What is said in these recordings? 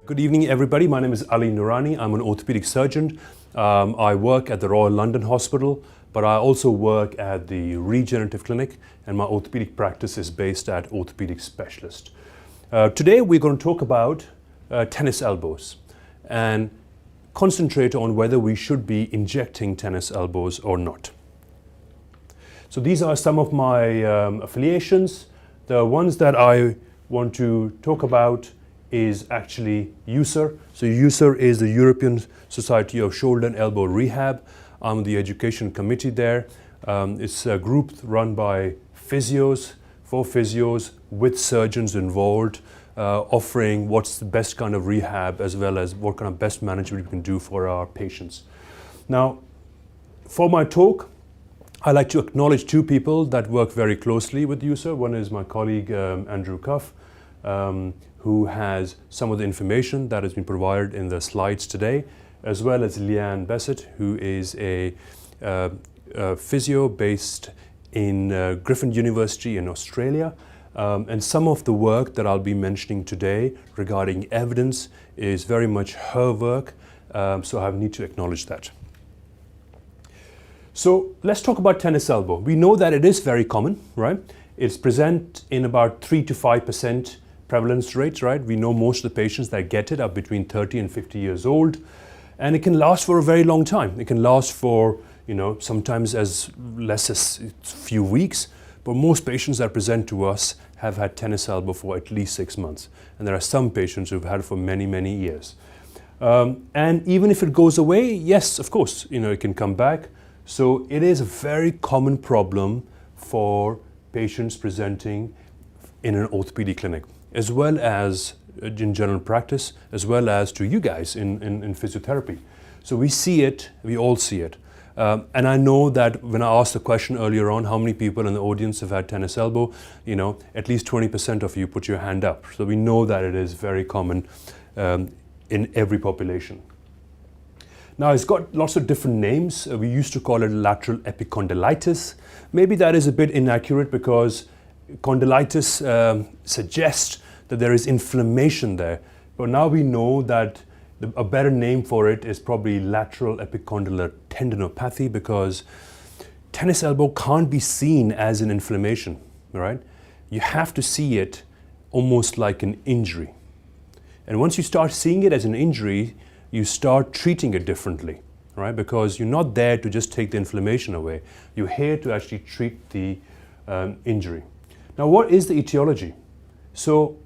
Good evening, everybody. My name is Ali Noorani. I'm an orthopedic surgeon. I work at the Royal London Hospital, but I also work at the Regenerative Clinic, and my orthopedic practice is based at Orthopedic Specialist. Today, we're going to talk about tennis elbows and concentrate on whether we should be injecting tennis elbows or not. So these are some of my affiliations. The ones that I want to talk about is actually USER. So USER is the European Society of Shoulder and Elbow Rehab. I'm the education committee there. It's a group run by physios, for physios with surgeons involved, offering what's the best kind of rehab as well as what kind of best management we can do for our patients. Now, for my talk, I like to acknowledge two people that work very closely with USER. One is my colleague Andrew Cuff, who has some of the information that has been provided in the slides today, as well as Leanne Bessett, who is a physio based in Griffin University in Australia. And some of the work that I'll be mentioning today regarding evidence is very much her work, so I need to acknowledge that. So let's talk about tennis elbow. We know that it is very common, right? It's present in about 3 to 5% prevalence rates, right? We know most of the patients that get it are between 30 and 50 years old, and it can last for a very long time. It can last for, sometimes as less as a few weeks, but most patients that present to us have had tennis elbow for at least 6 months. And there are some patients who've had it for many, many years. And even if it goes away, yes, of course, it can come back. So it is a very common problem for patients presenting in an orthopedic clinic, as well as in general practice, as well as to you guys in physiotherapy. So we see it, we all see it. And I know that when I asked the question earlier on, how many people in the audience have had tennis elbow, at least 20% of you put your hand up. So we know that it is very common in every population. Now, it's got lots of different names. We used to call it lateral epicondylitis. Maybe that is a bit inaccurate because condylitis suggests that there is inflammation there. But now we know that a better name for it is probably lateral epicondylar tendinopathy, because tennis elbow can't be seen as an inflammation, right? You have to see it almost like an injury. And once you start seeing it as an injury, you start treating it differently, right? Because you're not there to just take the inflammation away. You're here to actually treat the injury. Now, what is the etiology? So,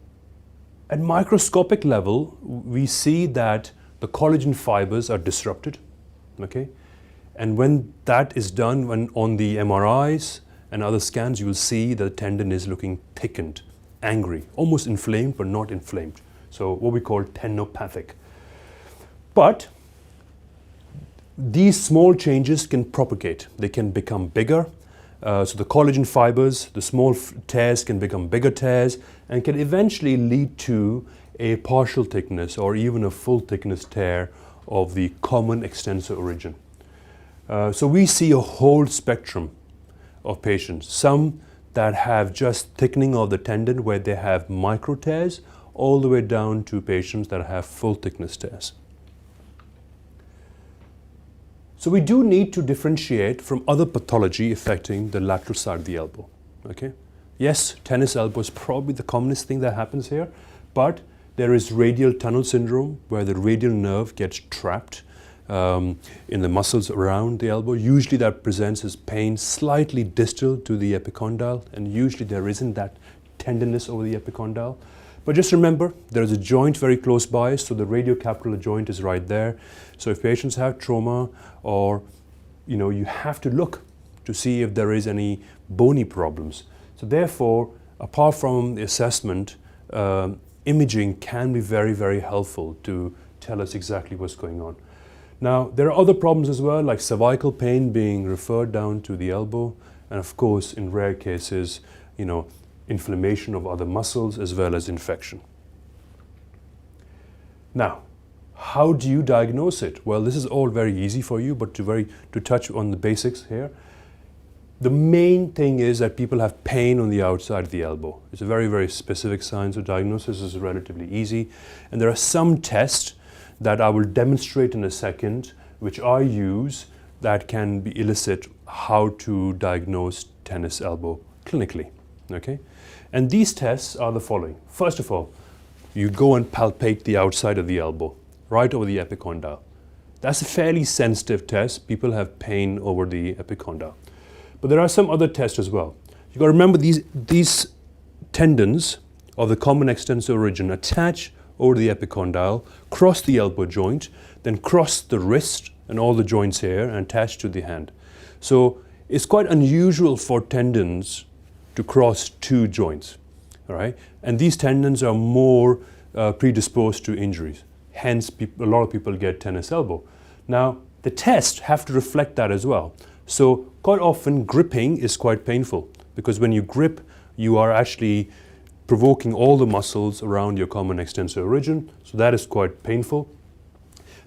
at microscopic level, we see that the collagen fibers are disrupted, okay? And when that is done, when on the MRIs and other scans, you will see the tendon is looking thickened, angry, almost inflamed, but not inflamed. So, what we call tendinopathic. But these small changes can propagate. They can become bigger. So the collagen fibers, the small tears can become bigger tears and can eventually lead to a partial thickness or even a full thickness tear of the common extensor origin. So we see a whole spectrum of patients. Some that have just thickening of the tendon where they have micro tears, all the way down to patients that have full thickness tears. So we do need to differentiate from other pathology affecting the lateral side of the elbow, okay? Yes, tennis elbow is probably the commonest thing that happens here, but there is radial tunnel syndrome where the radial nerve gets trapped in the muscles around the elbow. Usually that presents as pain slightly distal to the epicondyle, and usually there isn't that tenderness over the epicondyle. But just remember, there is a joint very close by, so the radiocapitular joint is right there. So if patients have trauma, or you have to look to see if there is any bony problems. So therefore, apart from the assessment, imaging can be very, very helpful to tell us exactly what's going on. Now, there are other problems as well, like cervical pain being referred down to the elbow, and of course, in rare cases, inflammation of other muscles as well as infection. Now, how do you diagnose it? Well, this is all very easy for you, but to touch on the basics here. the main thing is that people have pain on the outside of the elbow. It's a very, very specific sign, so diagnosis is relatively easy. And there are some tests that I will demonstrate in a second, which I use, that can be elicit how to diagnose tennis elbow clinically. Okay? And these tests are the following. First of all, you go and palpate the outside of the elbow, right over the epicondyle. That's a fairly sensitive test. People have pain over the epicondyle. But there are some other tests as well. You've got to remember these tendons of the common extensor origin attach over the epicondyle, cross the elbow joint, then cross the wrist and all the joints here and attach to the hand. So it's quite unusual for tendons to cross two joints, all right? And these tendons are more predisposed to injuries. Hence, a lot of people get tennis elbow. Now, the tests have to reflect that as well. So quite often gripping is quite painful because when you grip, you are actually provoking all the muscles around your common extensor origin. So that is quite painful.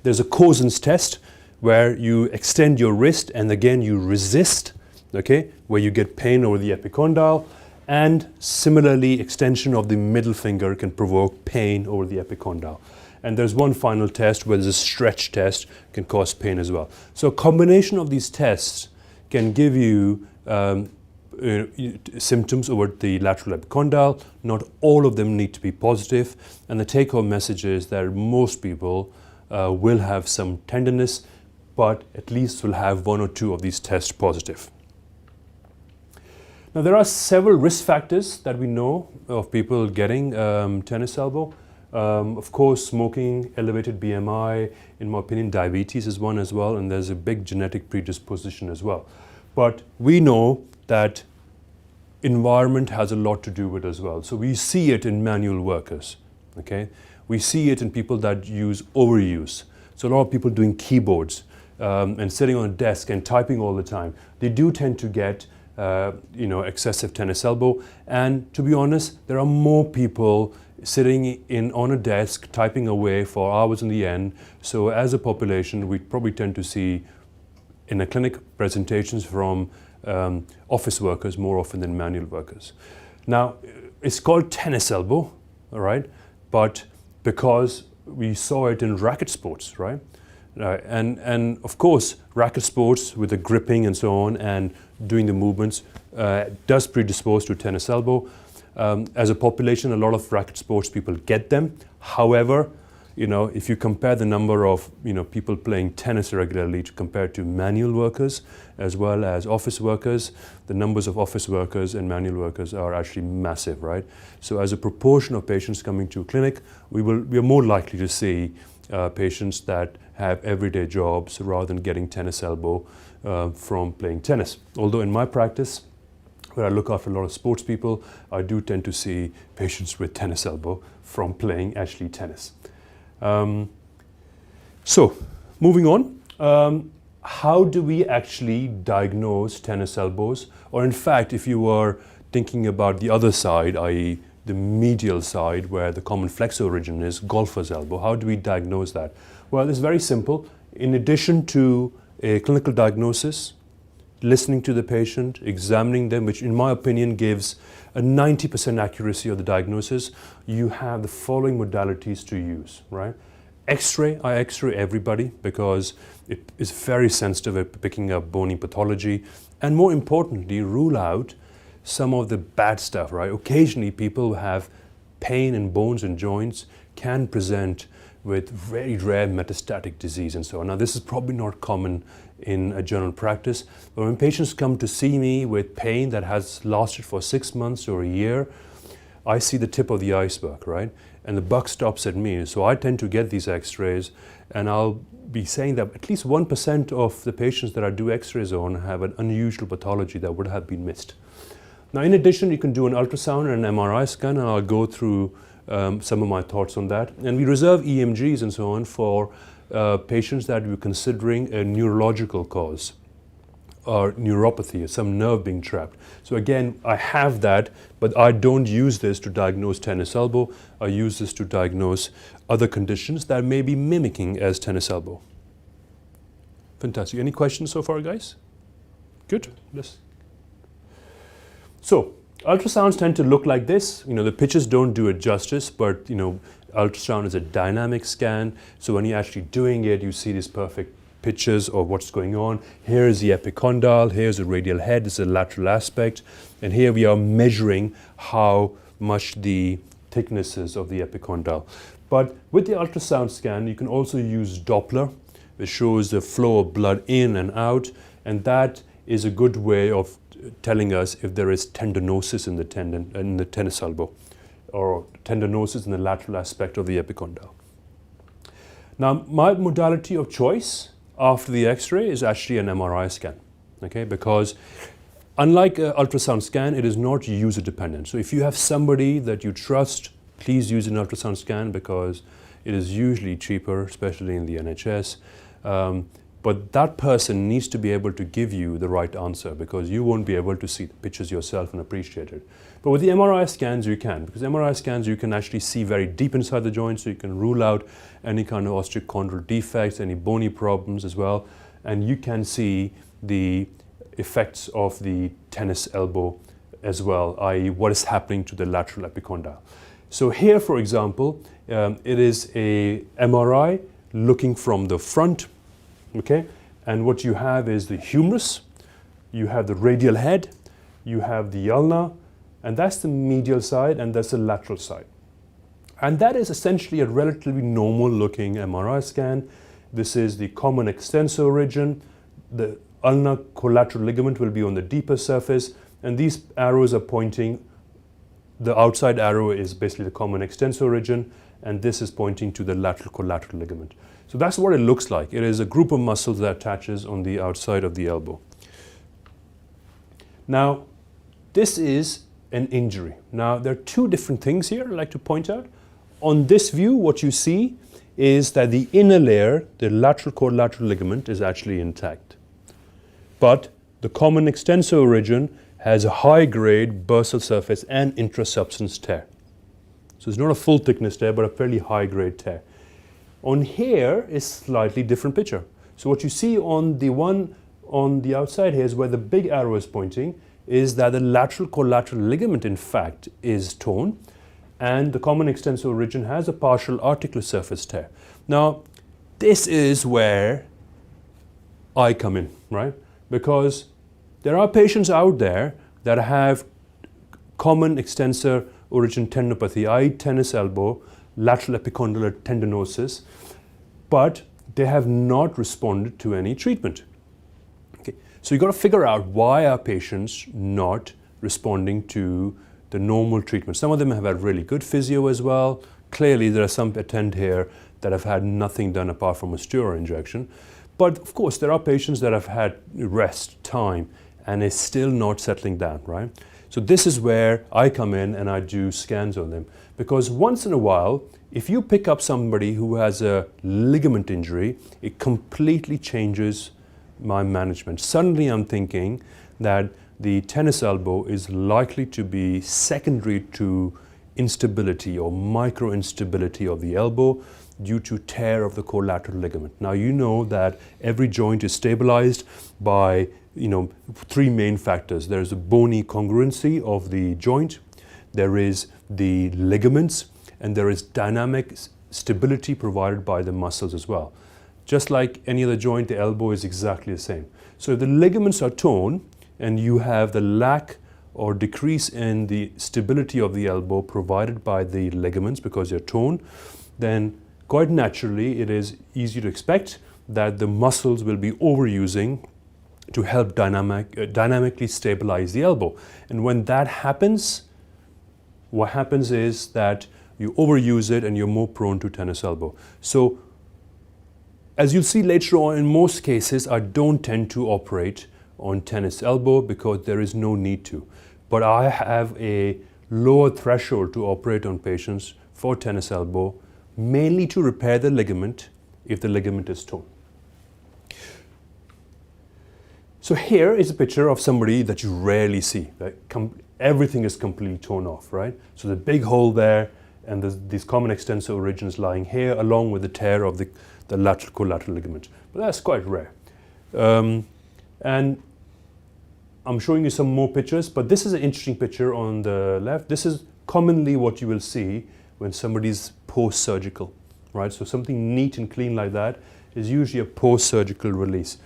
There's a Cosen's test where you extend your wrist and again you resist, okay, where you get pain over the epicondyle. And similarly, extension of the middle finger can provoke pain over the epicondyle. And there's one final test where there's a stretch test, can cause pain as well. So a combination of these tests can give you symptoms over the lateral epicondyle. Not all of them need to be positive. And the take-home message is that most people will have some tenderness, but at least will have one or two of these tests positive. Now, there are several risk factors that we know of people getting tennis elbow. Of course, smoking, elevated BMI, in my opinion, diabetes is one as well, and there's a big genetic predisposition as well. But we know that environment has a lot to do with it as well. So we see it in manual workers, okay? We see it in people that use overuse. So a lot of people doing keyboards and sitting on a desk and typing all the time. They do tend to get excessive tennis elbow. And to be honest, there are more people sitting on a desk, typing away for hours in the end. So as a population, we probably tend to see in a clinic presentations from office workers more often than manual workers. Now, it's called tennis elbow, all right? But because we saw it in racket sports, right? And of course, racket sports with the gripping and so on and doing the movements does predispose to tennis elbow. As a population, a lot of racket sports people get them. However, if you compare the number of people playing tennis regularly compared to manual workers as well as office workers, the numbers of office workers and manual workers are actually massive, right? So as a proportion of patients coming to a clinic, we are more likely to see patients that have everyday jobs rather than getting tennis elbow from playing tennis. Although in my practice, where I look after a lot of sports people, I do tend to see patients with tennis elbow from playing actually tennis. So, moving on, how do we actually diagnose tennis elbows? Or in fact, if you were thinking about the other side, i.e. the medial side where the common flexor origin is, golfer's elbow, how do we diagnose that? Well, it's very simple. In addition to a clinical diagnosis, listening to the patient, examining them, which in my opinion gives a 90% accuracy of the diagnosis, you have the following modalities to use, right? X-ray, I X-ray everybody because it is very sensitive at picking up bony pathology, and more importantly, rule out some of the bad stuff, right? Occasionally people who have pain in bones and joints can present with very rare metastatic disease and so on. Now, this is probably not common in a general practice, but when patients come to see me with pain that has lasted for 6 months or a year, I see the tip of the iceberg, right? And the buck stops at me. So I tend to get these x-rays, and I'll be saying that at least 1% of the patients that I do x-rays on have an unusual pathology that would have been missed. Now, in addition, you can do an ultrasound and an MRI scan, and I'll go through some of my thoughts on that. And we reserve EMGs and so on for patients that we're considering a neurological cause or neuropathy, or some nerve being trapped. So again, I have that, but I don't use this to diagnose tennis elbow. I use this to diagnose other conditions that may be mimicking as tennis elbow. Fantastic. Any questions so far, guys? Good. Yes. So ultrasounds tend to look like this. The pictures don't do it justice, but ultrasound is a dynamic scan. So when you're actually doing it, you see these perfect pictures of what's going on. Here is the epicondyle, here's the radial head, this is the lateral aspect, and here we are measuring how much the thicknesses of the epicondyle. But with the ultrasound scan, you can also use Doppler, which shows the flow of blood in and out, and that is a good way of telling us if there is tendinosis in the tendon, in the tennis elbow, or tendinosis in the lateral aspect of the epicondyle. Now, my modality of choice after the X-ray is actually an MRI scan, okay? Because unlike an ultrasound scan, it is not user dependent. So if you have somebody that you trust, please use an ultrasound scan because it is usually cheaper, especially in the NHS. But that person needs to be able to give you the right answer because you won't be able to see the pictures yourself and appreciate it. But with the MRI scans, you can, because MRI scans, you can actually see very deep inside the joint, so you can rule out any kind of osteochondral defects, any bony problems as well, and you can see the effects of the tennis elbow as well, i.e. what is happening to the lateral epicondyle. So here, for example, it is a MRI looking from the front, okay? And what you have is the humerus, you have the radial head, you have the ulna, and that's the medial side and that's the lateral side. And that is essentially a relatively normal looking MRI scan. This is the common extensor region. The ulnar collateral ligament will be on the deeper surface, and these arrows are pointing. The outside arrow is basically the common extensor region, and this is pointing to the lateral collateral ligament. So that's what it looks like. It is a group of muscles that attaches on the outside of the elbow. Now, this is an injury. Now, there are two different things here I'd like to point out. On this view, what you see is that the inner layer, the lateral collateral ligament, is actually intact. But the common extensor region has a high-grade bursal surface and intrasubstance tear. So it's not a full thickness tear, but a fairly high-grade tear. On here is slightly different picture. So what you see on the one on the outside here is where the big arrow is pointing, is that the lateral collateral ligament, in fact, is torn, and the common extensor region has a partial articular surface tear. Now, this is where I come in, right? Because there are patients out there that have common extensor origin tendinopathy, i.e. tennis elbow, lateral epicondylar tendinosis, but they have not responded to any treatment. Okay. So you've got to figure out why are patients not responding to the normal treatment. Some of them have had really good physio as well. Clearly there are some attend here that have had nothing done apart from a steroid injection. But of course there are patients that have had rest, time, and is still not settling down, right? So this is where I come in and I do scans on them. Because once in a while, if you pick up somebody who has a ligament injury, it completely changes my management. Suddenly I'm thinking that the tennis elbow is likely to be secondary to instability or micro instability of the elbow due to tear of the collateral ligament. Now you know that every joint is stabilized by three main factors. There's a bony congruency of the joint, there is the ligaments, and there is dynamic stability provided by the muscles as well. Just like any other joint, the elbow is exactly the same. So if the ligaments are torn and you have the lack or decrease in the stability of the elbow provided by the ligaments because they're torn, then quite naturally it is easy to expect that the muscles will be overusing to help dynamically stabilize the elbow. And when that happens, what happens is that you overuse it and you're more prone to tennis elbow. So as you'll see later on, in most cases, I don't tend to operate on tennis elbow because there is no need to. But I have a lower threshold to operate on patients for tennis elbow, mainly to repair the ligament if the ligament is torn. So here is a picture of somebody that you rarely see. Right? Everything is completely torn off, right? So the big hole there, and there's these common extensor origins lying here, along with the tear of the lateral collateral ligament. But that's quite rare. And I'm showing you some more pictures, but this is an interesting picture on the left. This is commonly what you will see when somebody's post-surgical, right? So something neat and clean like that is usually a post-surgical release.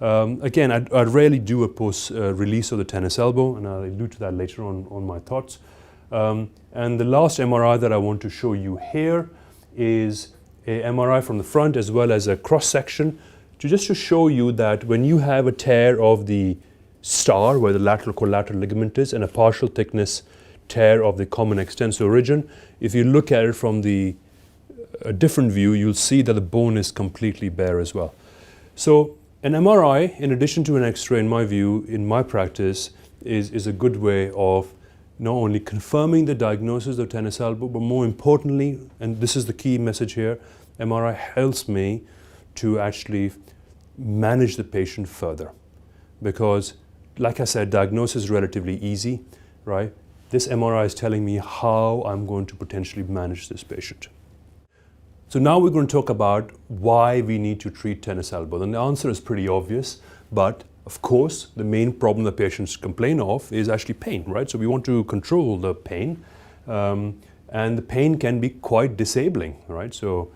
Again, I rarely do a post-release of the tennis elbow, and I'll allude to that later on my thoughts. And the last MRI that I want to show you here is a MRI from the front as well as a cross-section just to show you that when you have a tear of the star, where the lateral collateral ligament is, and a partial thickness tear of the common extensor origin, if you look at it from a different view, you'll see that the bone is completely bare as well. So an MRI, in addition to an X-ray, in my view, in my practice, is a good way of not only confirming the diagnosis of tennis elbow, but more importantly, and this is the key message here, MRI helps me to actually manage the patient further. Because, like I said, diagnosis is relatively easy, right? This MRI is telling me how I'm going to potentially manage this patient. So now we're going to talk about why we need to treat tennis elbow. And the answer is pretty obvious, but of course, the main problem the patients complain of is actually pain, right? So we want to control the pain, and the pain can be quite disabling, right? So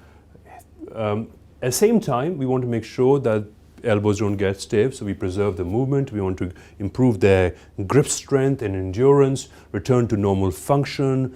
at the same time, we want to make sure that elbows don't get stiff, so we preserve the movement. We want to improve their grip strength and endurance, return to normal function.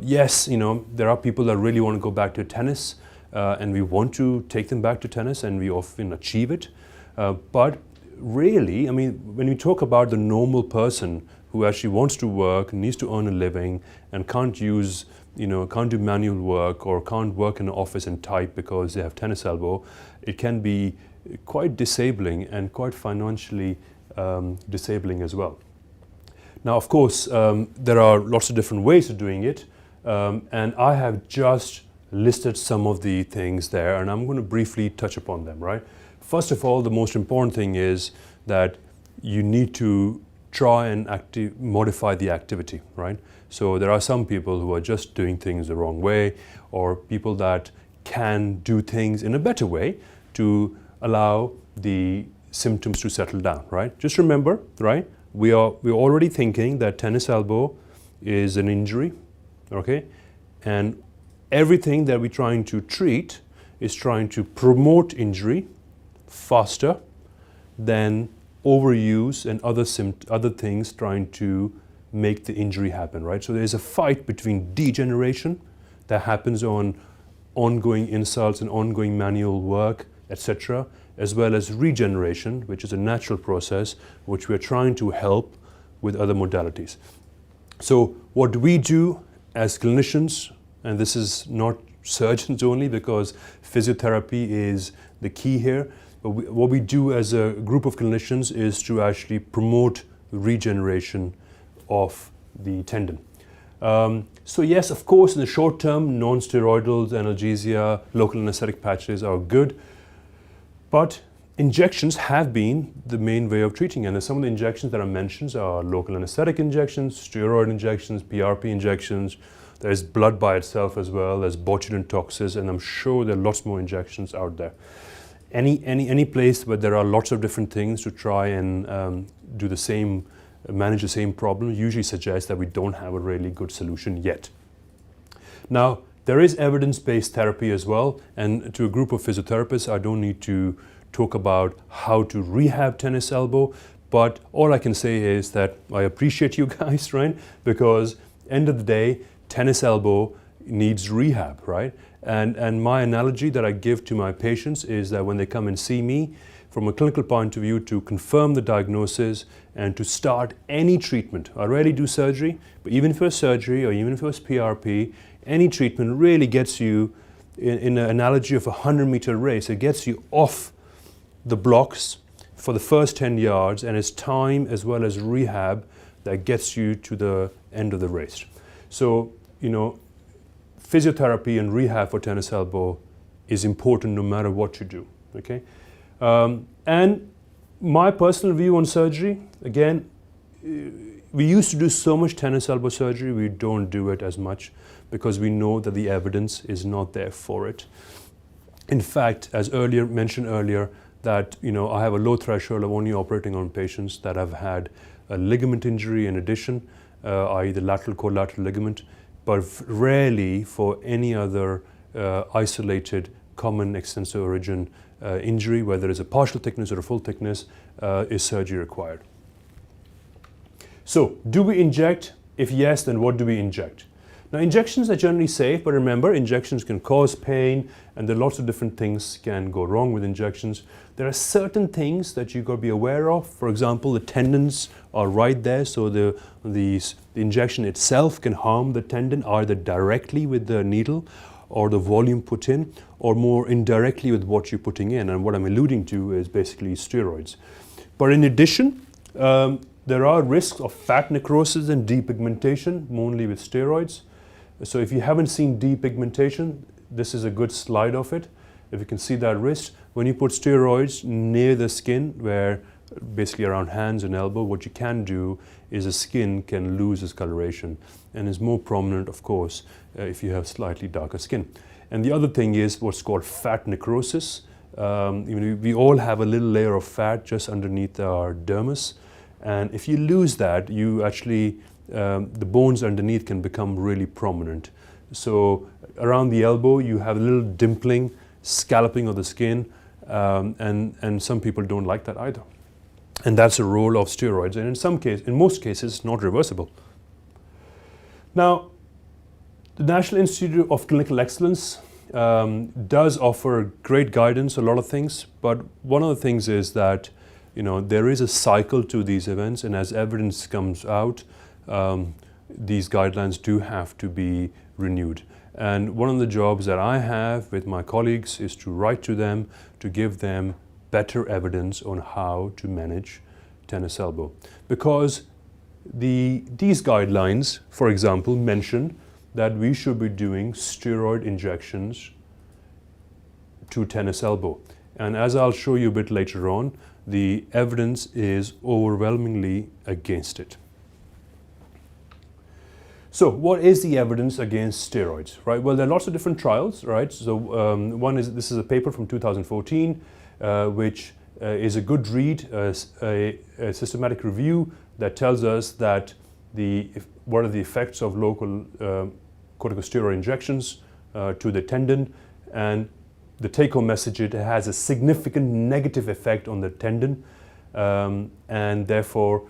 Yes, there are people that really want to go back to tennis, and we want to take them back to tennis, and we often achieve it. But really, I mean, when we talk about the normal person who actually wants to work, needs to earn a living, and can't do manual work or can't work in an office and type because they have tennis elbow, it can be quite disabling and quite financially disabling as well. Now, of course, there are lots of different ways of doing it, and I have just listed some of the things there, and I'm going to briefly touch upon them, right? First of all, the most important thing is that you need to try and modify the activity, right? So there are some people who are just doing things the wrong way, or people that can do things in a better way to allow the symptoms to settle down, right? Just remember, right? We're already thinking that tennis elbow is an injury, okay? And everything that we're trying to treat is trying to promote injury faster than overuse and other things trying to make the injury happen, right? So there's a fight between degeneration that happens on ongoing insults and ongoing manual work, etc., as well as regeneration, which is a natural process which we're trying to help with other modalities. So what we do as clinicians, and this is not surgeons only because physiotherapy is the key here, but what we do as a group of clinicians is to actually promote regeneration of the tendon. So yes, of course, in the short term, non-steroidals, analgesia, local anesthetic patches are good, but injections have been the main way of treating, and some of the injections that are mentioned are local anesthetic injections, steroid injections, PRP injections. There's blood by itself as well, there's botulinum toxins, and I'm sure there are lots more injections out there. Any place where there are lots of different things to try and manage the same problem usually suggests that we don't have a really good solution yet. Now, there is evidence-based therapy as well, and to a group of physiotherapists, I don't need to talk about how to rehab tennis elbow, but all I can say is that I appreciate you guys, right? Because end of the day, tennis elbow needs rehab, right? And my analogy that I give to my patients is that when they come and see me, from a clinical point of view, to confirm the diagnosis and to start any treatment. I rarely do surgery, but even if it was surgery or even if it was PRP, any treatment really gets you, in an analogy of a 100-meter race, it gets you off the blocks for the first 10 yards, and it's time as well as rehab that gets you to the end of the race. So, physiotherapy and rehab for tennis elbow is important no matter what you do, okay? And my personal view on surgery, again, we used to do so much tennis elbow surgery, we don't do it as much because we know that the evidence is not there for it. In fact, as mentioned earlier, that, I have a low threshold of only operating on patients that have had a ligament injury in addition, i.e. the lateral collateral ligament, but rarely for any other isolated common extensor origin injury, whether it's a partial thickness or a full thickness, is surgery required. So, do we inject? If yes, then what do we inject? Now, injections are generally safe, but remember, injections can cause pain, and there are lots of different things can go wrong with injections. There are certain things that you've got to be aware of. For example, the tendons are right there, so the injection itself can harm the tendon either directly with the needle or the volume put in, or more indirectly with what you're putting in. And what I'm alluding to is basically steroids. But in addition, there are risks of fat necrosis and depigmentation, mainly with steroids. So if you haven't seen depigmentation, this is a good slide of it. If you can see that wrist, when you put steroids near the skin, where basically around hands and elbow, what you can do is the skin can lose its coloration and is more prominent, of course, if you have slightly darker skin. And the other thing is what's called fat necrosis. We all have a little layer of fat just underneath our dermis. And if you lose that, you actually, the bones underneath can become really prominent. So around the elbow, you have a little dimpling, scalloping of the skin, and some people don't like that either. And that's a role of steroids. And in most cases, not reversible. Now, the National Institute of Clinical Excellence does offer great guidance, a lot of things, but one of the things is that there is a cycle to these events, and as evidence comes out, these guidelines do have to be renewed. And one of the jobs that I have with my colleagues is to write to them to give them better evidence on how to manage tennis elbow. Because these guidelines, for example, mention that we should be doing steroid injections to tennis elbow. And as I'll show you a bit later on, the evidence is overwhelmingly against it. So what is the evidence against steroids, right? Well, there are lots of different trials, right? So this is a paper from 2014, which is a good read, a systematic review that tells us that what are the effects of local corticosteroid injections to the tendon, and the take-home message, it has a significant negative effect on the tendon, and therefore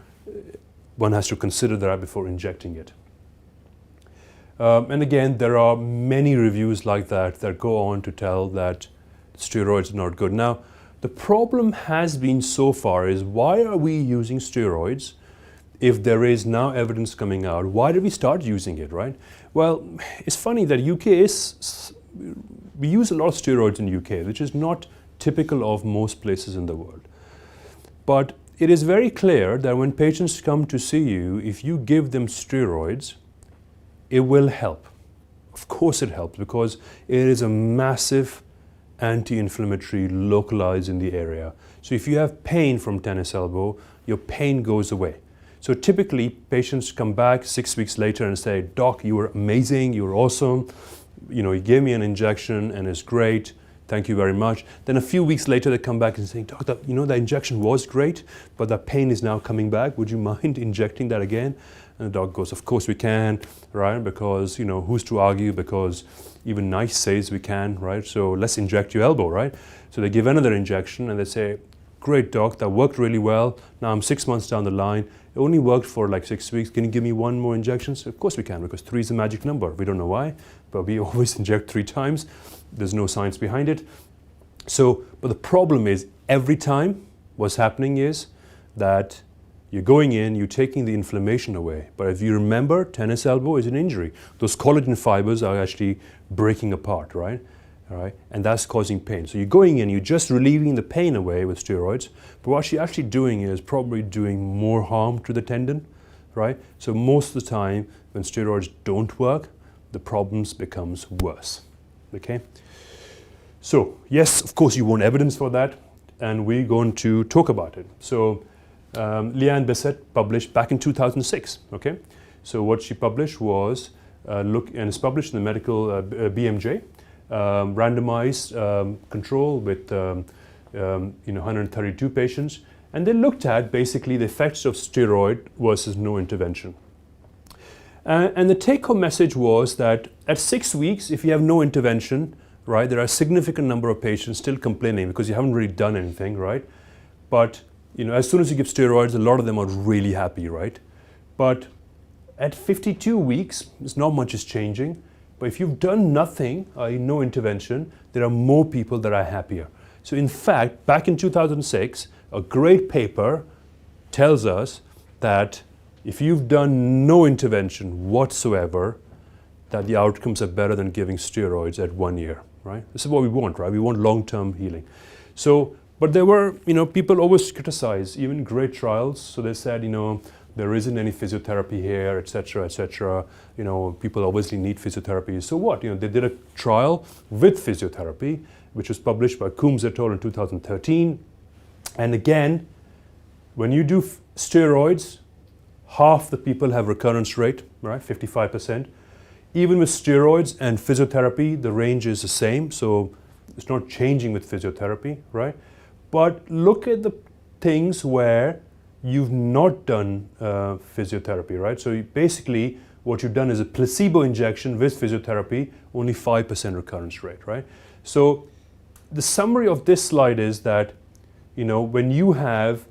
one has to consider that before injecting it. And again, there are many reviews like that go on to tell that steroids are not good. Now, the problem has been so far is, why are we using steroids if there is now evidence coming out? Why did we start using it, right? Well, it's funny that we use a lot of steroids in the UK, which is not typical of most places in the world. But it is very clear that when patients come to see you, if you give them steroids, it will help. Of course it helps, because it is a massive anti-inflammatory localized in the area. So if you have pain from tennis elbow, your pain goes away. So typically patients come back 6 weeks later and say, "Doc, you were amazing, you were awesome. You gave me an injection and it's great. Thank you very much." Then a few weeks later they come back and say, "Doctor, the injection was great, but the pain is now coming back. Would you mind injecting that again?" And the doc goes, "Of course we can, right? Because, who's to argue? Because even NICE says we can, right? So let's inject your elbow, right?" So they give another injection and they say, "Great, doc, that worked really well. Now I'm 6 months down the line. It only worked for like 6 weeks. Can you give me one more injection?" So of course we can, because 3 is the magic number. We don't know why, but we always inject 3 times. There's no science behind it. But the problem is, every time what's happening is that you're going in, you're taking the inflammation away. But if you remember, tennis elbow is an injury. Those collagen fibers are actually breaking apart, right? All right? And that's causing pain. So you're going in, you're just relieving the pain away with steroids, but what you're actually doing is probably doing more harm to the tendon, right? So most of the time, when steroids don't work, the problems becomes worse, okay? So yes, of course you want evidence for that, and we're going to talk about it. So Leanne Bessette published back in 2006, okay? So what she published was, and it's published in the medical BMJ, randomized control with 132 patients, and they looked at basically the effects of steroid versus no intervention. And the take-home message was that at 6 weeks, if you have no intervention, right, there are a significant number of patients still complaining because you haven't really done anything, right? But as soon as you give steroids, a lot of them are really happy, right? But at 52 weeks, not much is changing. But if you've done nothing, no intervention, there are more people that are happier. So in fact, back in 2006, a great paper tells us that if you've done no intervention whatsoever, that the outcomes are better than giving steroids at 1 year, right? This is what we want, right? We want long-term healing. So, but there were, people always criticize, even great trials. So they said, there isn't any physiotherapy here, etc., etc. People obviously need physiotherapy. So what? They did a trial with physiotherapy, which was published by Coombs et al. In 2013. And again, when you do steroids, half the people have recurrence rate, right? 55%. Even with steroids and physiotherapy, the range is the same. So it's not changing with physiotherapy, right? But look at the things where you've not done physiotherapy, right? So basically, what you've done is a placebo injection with physiotherapy, only 5% recurrence rate, right? So the summary of this slide is that, when you have,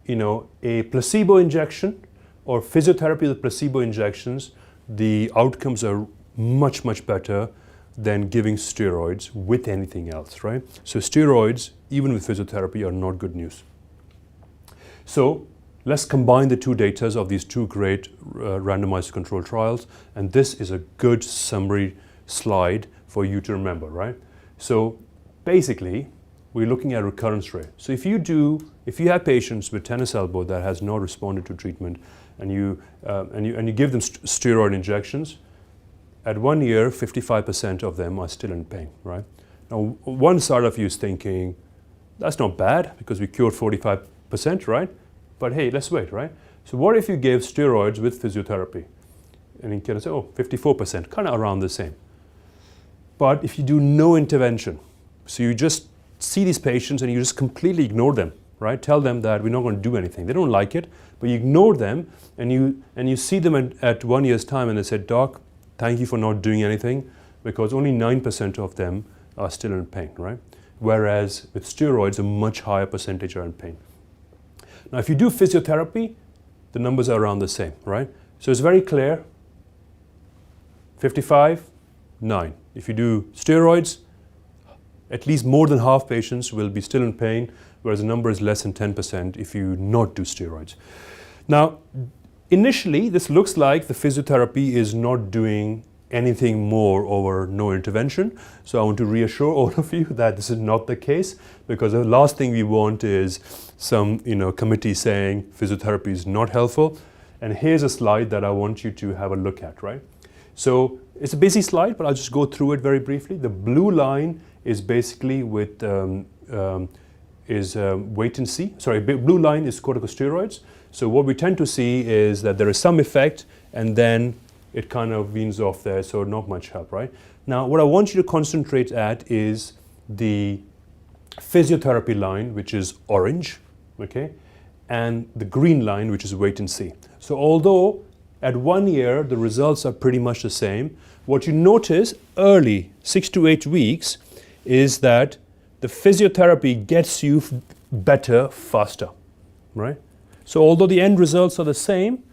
a placebo injection or physiotherapy with placebo injections, the outcomes are much, much better than giving steroids with anything else, right? So steroids, even with physiotherapy, are not good news. So let's combine the two data of these two great randomized control trials, and this is a good summary slide for you to remember, right? So basically, we're looking at recurrence rate. So if you have patients with tennis elbow that has not responded to treatment, and you give them steroid injections, at 1 year, 55% of them are still in pain, right? Now, one side of you is thinking, that's not bad because we cured 45%, right? But hey, let's wait, right? So what if you gave steroids with physiotherapy? And you can say, 54%, kind of around the same. But if you do no intervention, so you just see these patients and you just completely ignore them, right? Tell them that we're not going to do anything. They don't like it, but you ignore them and you see them at 1 year's time and they say, Doc, thank you for not doing anything, because only 9% of them are still in pain, right? Whereas with steroids, a much higher percentage are in pain. Now, if you do physiotherapy, the numbers are around the same, right? So it's very clear, 55, 9. If you do steroids, at least more than half patients will be still in pain, whereas the number is less than 10% if you not do steroids. Now, initially, this looks like the physiotherapy is not doing anything more over no intervention. So I want to reassure all of you that this is not the case, because the last thing we want is some committee saying physiotherapy is not helpful. And here's a slide that I want you to have a look at, right? So it's a busy slide, but I'll just go through it very briefly. The blue line is basically with wait and see. Sorry, blue line is corticosteroids. So what we tend to see is that there is some effect and then it kind of weans off there, so not much help, right? Now, what I want you to concentrate at is the physiotherapy line, which is orange, okay? And the green line, which is wait and see. So although at 1 year, the results are pretty much the same, what you notice early, 6 to 8 weeks, is that the physiotherapy gets you better faster, right? So although the end results are the same,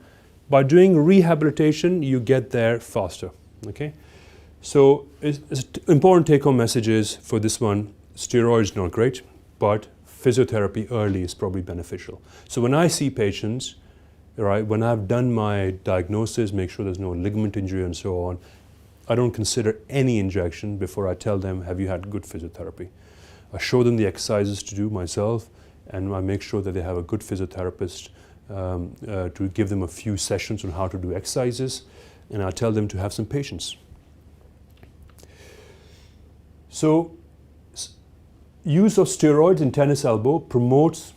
by doing rehabilitation, you get there faster, okay? So it's important take-home messages for this one. Steroids not great, but physiotherapy early is probably beneficial. So when I see patients, right, when I've done my diagnosis, make sure there's no ligament injury and so on, I don't consider any injection before I tell them, have you had good physiotherapy? I show them the exercises to do myself, and I make sure that they have a good physiotherapist to give them a few sessions on how to do exercises, and I tell them to have some patience. So, use of steroids in tennis elbow promotes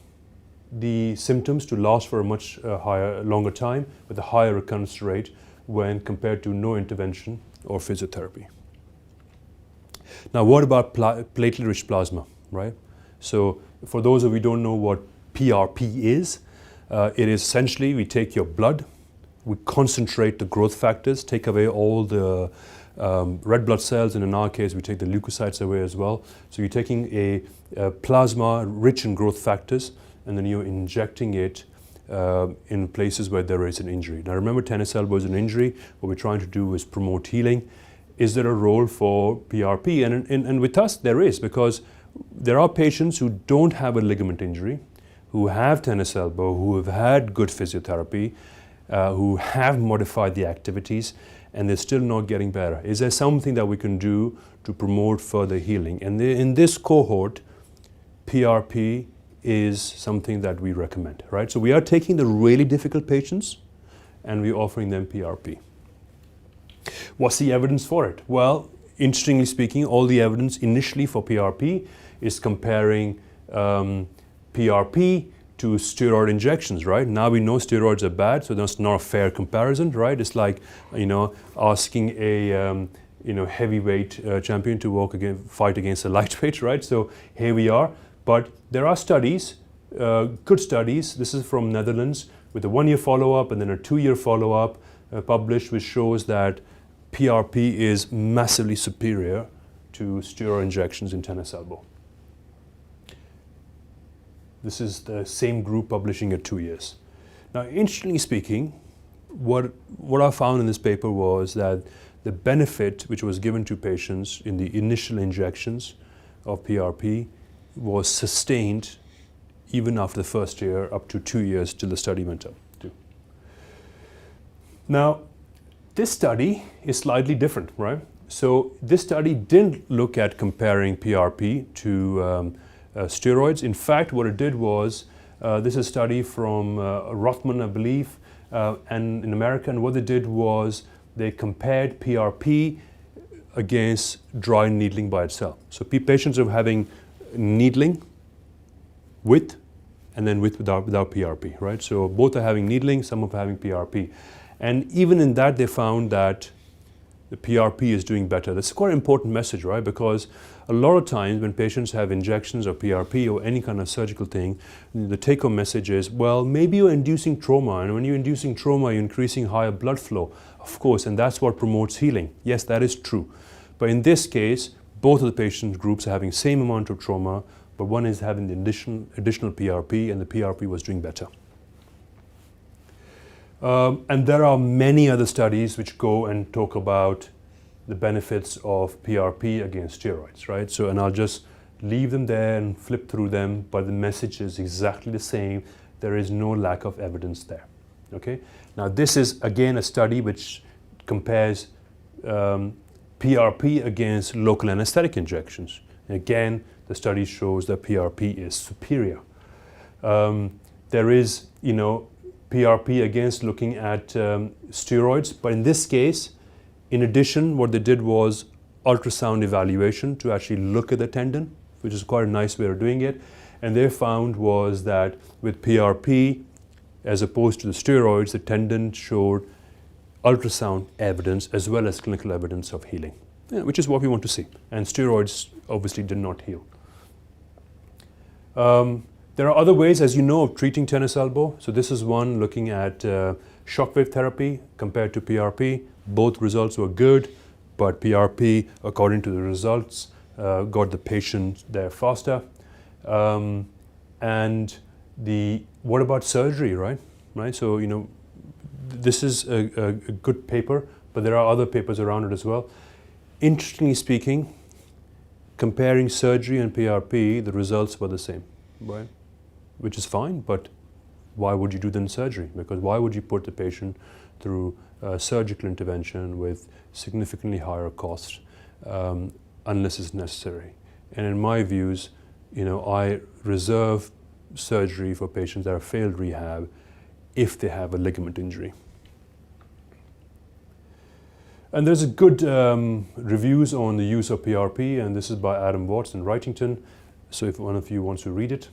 the symptoms to last for a much longer time with a higher recurrence rate when compared to no intervention or physiotherapy. Now, what about platelet-rich plasma, right? So for those of you who don't know what PRP is, it is essentially we take your blood, we concentrate the growth factors, take away all the red blood cells, and in our case we take the leukocytes away as well. So you're taking a plasma rich in growth factors, and then you're injecting it in places where there is an injury. Now remember, tennis elbow is an injury. What we're trying to do is promote healing. Is there a role for PRP? And with us there is, because there are patients who don't have a ligament injury, who have tennis elbow, who have had good physiotherapy, who have modified the activities, and they're still not getting better. Is there something that we can do to promote further healing? And in this cohort, PRP is something that we recommend, right? So we are taking the really difficult patients and we're offering them PRP. What's the evidence for it? Well, interestingly speaking, all the evidence initially for PRP is comparing PRP to steroid injections, right? Now we know steroids are bad, so that's not a fair comparison, right? It's like, asking a heavyweight champion to fight against a lightweight, right? So here we are. But there are studies, good studies. This is from Netherlands with a 1-year follow-up and then a 2-year follow-up published, which shows that PRP is massively superior to steroid injections in tennis elbow. This is the same group publishing at 2 years. Now, interestingly speaking, what I found in this paper was that the benefit which was given to patients in the initial injections of PRP was sustained even after the first year, up to 2 years till the study went up to. Now, this study is slightly different, right? So this study didn't look at comparing PRP to steroids. In fact, what it did was, this is a study from Rothman, I believe, and in America, and what they did was they compared PRP against dry needling by itself. So patients are having needling with and then without PRP, right? So both are having needling, some are having PRP. And even in that, they found that the PRP is doing better. That's quite an important message, right? Because a lot of times when patients have injections or PRP or any kind of surgical thing, the take-home message is, well, maybe you're inducing trauma. And when you're inducing trauma, you're increasing higher blood flow, of course, and that's what promotes healing. Yes, that is true. But in this case, both of the patient groups are having the same amount of trauma, but one is having the additional PRP, and the PRP was doing better. And there are many other studies which go and talk about the benefits of PRP against steroids, right? So, and I'll just leave them there and flip through them, but the message is exactly the same. There is no lack of evidence there, okay? Now, this is, again, a study which compares PRP against local anesthetic injections. And again, the study shows that PRP is superior. There is, PRP against looking at steroids, but in this case, in addition, what they did was ultrasound evaluation to actually look at the tendon, which is quite a nice way of doing it. And they found was that with PRP, as opposed to the steroids, the tendon showed ultrasound evidence as well as clinical evidence of healing, which is what we want to see. And steroids obviously did not heal. There are other ways, as you know, of treating tennis elbow. So this is one looking at shockwave therapy compared to PRP. Both results were good, but PRP, according to the results, got the patient there faster. And what about surgery, right? So, this is a good paper, but there are other papers around it as well. Interestingly speaking, comparing surgery and PRP, the results were the same, right? Which is fine, but why would you do then surgery? Because why would you put the patient through surgical intervention with significantly higher cost unless it's necessary? And in my views, I reserve surgery for patients that have failed rehab if they have a ligament injury. And there's a good reviews on the use of PRP, and this is by Adam Watts in Wrightington. So if one of you wants to read it.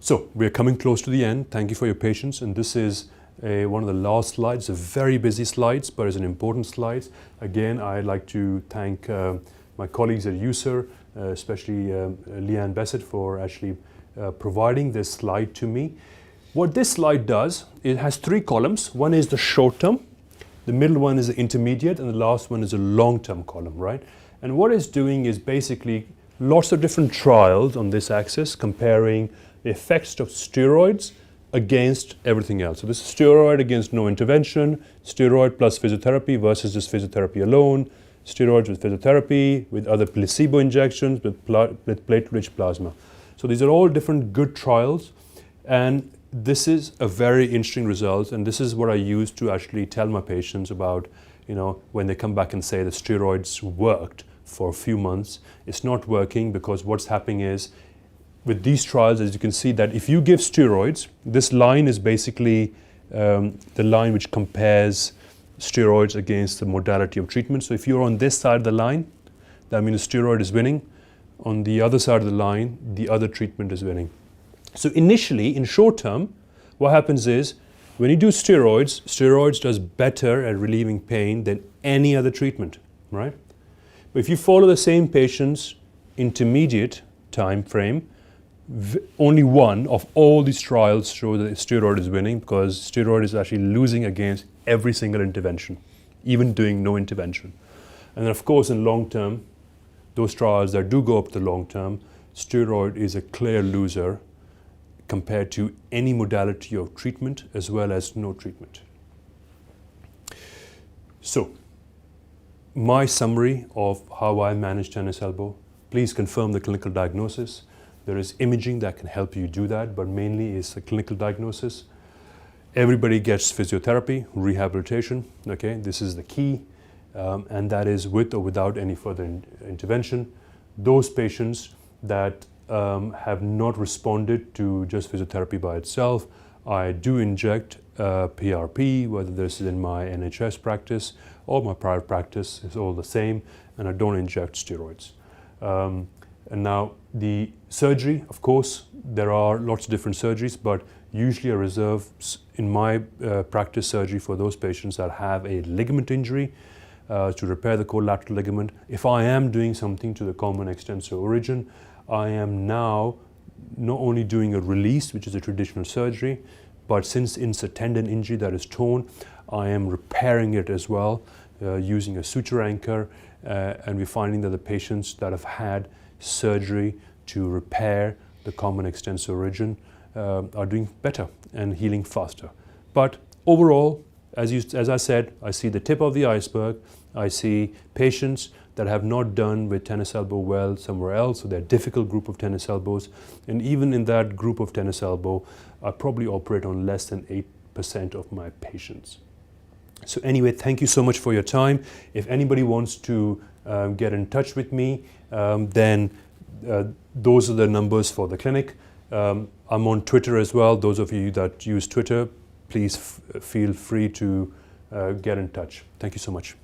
So we're coming close to the end. Thank you for your patience. And this is one of the last slides, a very busy slides, but it's an important slide. Again, I'd like to thank my colleagues at USER especially Leanne Bessett for actually providing this slide to me. What this slide does, it has 3 columns. One is the short term, the middle one is the intermediate, and the last one is a long-term column, right? And what it's doing is basically lots of different trials on this axis comparing the effects of steroids against everything else. So this is steroid against no intervention, steroid plus physiotherapy versus just physiotherapy alone, steroids with physiotherapy, with other placebo injections, with platelet-rich plasma. So these are all different good trials, and this is a very interesting result, and this is what I use to actually tell my patients about, when they come back and say the steroids worked for a few months. It's not working because what's happening is, with these trials, as you can see, that if you give steroids, this line is basically the line which compares steroids against the modality of treatment. So if you're on this side of the line, that means the steroid is winning. On the other side of the line, the other treatment is winning. So initially, in short term, what happens is, when you do steroids, steroids does better at relieving pain than any other treatment, right? But if you follow the same patient's intermediate time frame, only one of all these trials show that steroid is winning, because steroid is actually losing against every single intervention, even doing no intervention. And then of course in long term, those trials that do go up to long term, steroid is a clear loser compared to any modality of treatment as well as no treatment. So, my summary of how I manage tennis elbow: please confirm the clinical diagnosis. There is imaging that can help you do that, but mainly is a clinical diagnosis. Everybody gets physiotherapy, rehabilitation, okay? This is the key, and that is with or without any further intervention. Those patients that have not responded to just physiotherapy by itself, I do inject PRP, whether this is in my NHS practice or my private practice, it's all the same, and I don't inject steroids. And now the surgery, of course, there are lots of different surgeries, but usually I reserve in my practice surgery for those patients that have a ligament injury to repair the collateral ligament. If I am doing something to the common extensor origin, I am now not only doing a release, which is a traditional surgery, but since it's a tendon injury that is torn, I am repairing it as well using a suture anchor, and we're finding that the patients that have had surgery to repair the common extensor origin are doing better and healing faster. But overall, as I said, I see the tip of the iceberg. I see patients that have not done with tennis elbow well somewhere else, so they're a difficult group of tennis elbows. And even in that group of tennis elbow, I probably operate on less than 8% of my patients. So anyway, thank you so much for your time. If anybody wants to get in touch with me, then those are the numbers for the clinic. I'm on Twitter as well. Those of you that use Twitter, please feel free to get in touch. Thank you so much.